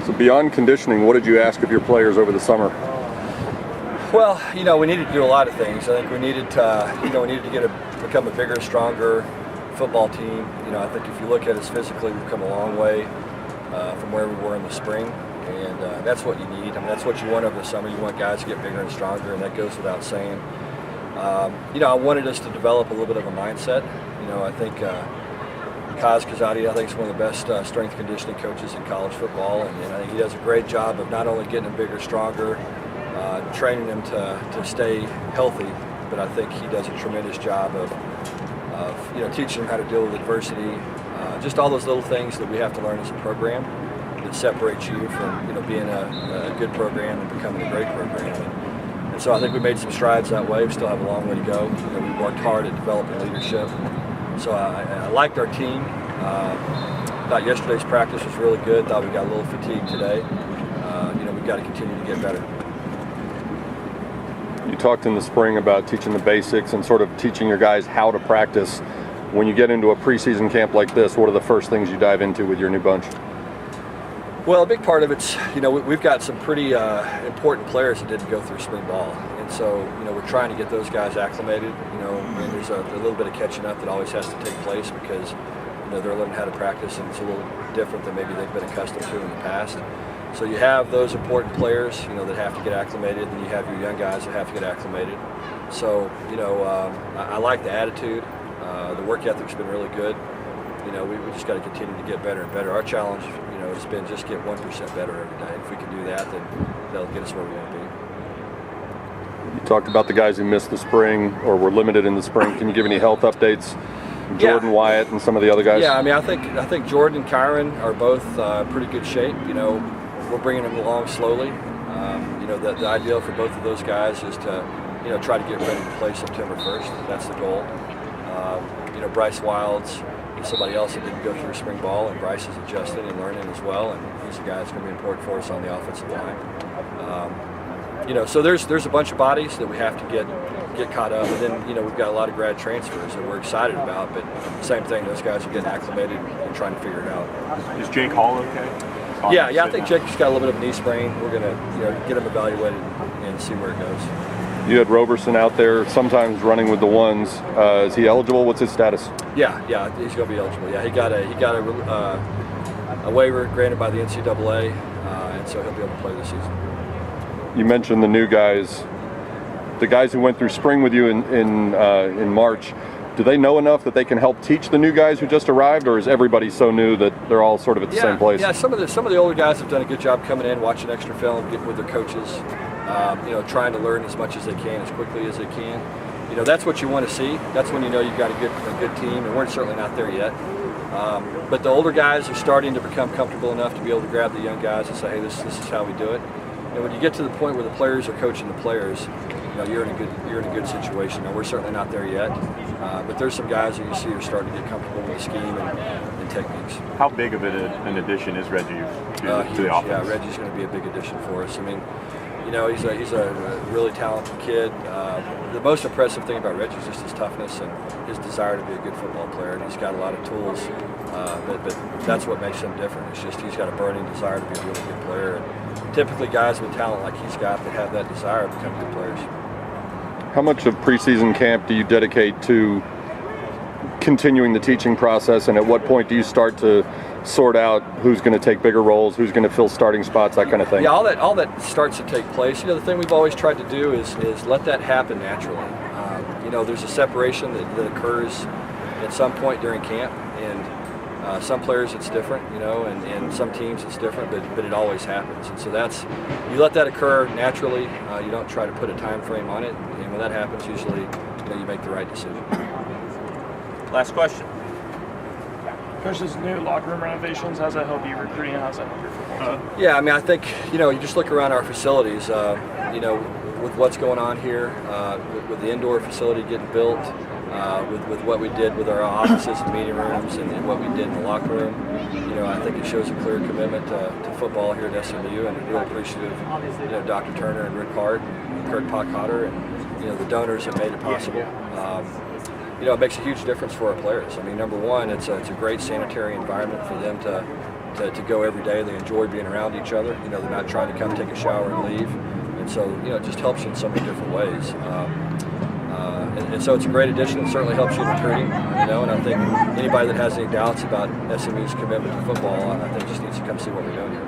So beyond conditioning, what did you ask of your players over the summer? Well, we needed to do a lot of things. I think we needed to, become a bigger, stronger football team. I think if you look at us physically, we've come a long way from where we were in the spring, and that's what you need. I mean, that's what you want over the summer. You want guys to get bigger and stronger, and that goes without saying. I wanted us to develop a little bit of a mindset. I think Kaz Kazadi, I think, is one of the best strength conditioning coaches in college football, and I think he does a great job of not only getting them bigger, stronger, training them to stay healthy, but I think he does a tremendous job of teaching them how to deal with adversity, just all those little things that we have to learn as a program that separates you from being a good program and becoming a great program. And so I think we made some strides that way. We still have a long way to go. We worked hard at developing leadership. So I liked our team. Thought yesterday's practice was really good. Thought we got a little fatigued today. We've got to continue to get better. You talked in the spring about teaching the basics and sort of teaching your guys how to practice. When you get into a preseason camp like this, what are the first things you dive into with your new bunch? Well, a big part of it's, we've got some pretty important players that didn't go through spring ball. And so, we're trying to get those guys acclimated, and there's a little bit of catching up that always has to take place because, they're learning how to practice, and it's a little different than maybe they've been accustomed to in the past. So you have those important players, that have to get acclimated, and you have your young guys that have to get acclimated. So, I like the attitude. The work ethic's been really good. We just got to continue to get better and better. Our challenge, has been just get 1% better every day. If we can do that, then that'll get us where we want to be. You talked about the guys who missed the spring or were limited in the spring. Can you give any health updates? Jordan, Wyatt, and some of the other guys? Yeah, I mean, I think Jordan and Kyron are both pretty good shape. We're bringing them along slowly. The ideal for both of those guys is to, try to get ready to play September 1st. That's the goal. Bryce Wilds is somebody else that didn't go through spring ball, and Bryce is adjusting and learning as well, and he's a guy that's going to be important for us on the offensive line. So there's a bunch of bodies that we have to get caught up, and then we've got a lot of grad transfers that we're excited about, but same thing, those guys are getting acclimated and trying to figure it out. Is Jake Hall okay? Yeah, I think Jake's got a little bit of a knee sprain. We're going to get him evaluated and see where it goes. You had Roberson out there sometimes running with the ones. Is he eligible? What's his status? Yeah, he's going to be eligible. Yeah, he got a waiver granted by the NCAA, and so he'll be able to play this season. You mentioned the new guys, the guys who went through spring with you in March. Do they know enough that they can help teach the new guys who just arrived, or is everybody so new that they're all sort of at the same place? Yeah, some of the older guys have done a good job coming in, watching extra film, getting with their coaches. Trying to learn as much as they can, as quickly as they can. That's what you want to see. That's when you've got a good team, and we're certainly not there yet. But the older guys are starting to become comfortable enough to be able to grab the young guys and say, hey, this is how we do it. And when you get to the point where the players are coaching the players, you're in a good situation. Now, we're certainly not there yet, but there's some guys that you see are starting to get comfortable with the scheme and techniques. How big of an addition is Reggie to the offense? Yeah, Reggie's going to be a big addition for us. I mean, he's a really talented kid. The most impressive thing about Reggie is just his toughness and his desire to be a good football player. And he's got a lot of tools, but that's what makes him different. It's just he's got a burning desire to be a really good player. And typically, guys with talent like he's got that have that desire become good players. How much of preseason camp do you dedicate to continuing the teaching process, and at what point do you start to sort out who's going to take bigger roles, who's going to fill starting spots, that kind of thing? Yeah, all that starts to take place. The thing we've always tried to do is let that happen naturally. There's a separation that occurs at some point during camp, and some players it's different, and some teams it's different, but it always happens. And so you let that occur naturally. You don't try to put a time frame on it, and when that happens, usually you make the right decision. Last question. Coach, this new locker room renovations, how's that help you recruiting, and how's that help your football team? Yeah, I mean, I think, you just look around our facilities, with what's going on here, with the indoor facility getting built, with what we did with our offices and meeting rooms and what we did in the locker room, I think it shows a clear commitment to football here at SMU, and I'm really appreciative of, Dr. Turner and Rick Hart and Kurt Potcotter and, the donors that made it possible. It makes a huge difference for our players. I mean, number one, it's a great sanitary environment for them to to go every day. They enjoy being around each other. You know, they're not trying to come take a shower and leave. And so, you know, it just helps you in so many different ways. And so it's a great addition. It certainly helps you in recruiting, you know, and I think anybody that has any doubts about SMU's commitment to football, I think just needs to come see what we're doing here.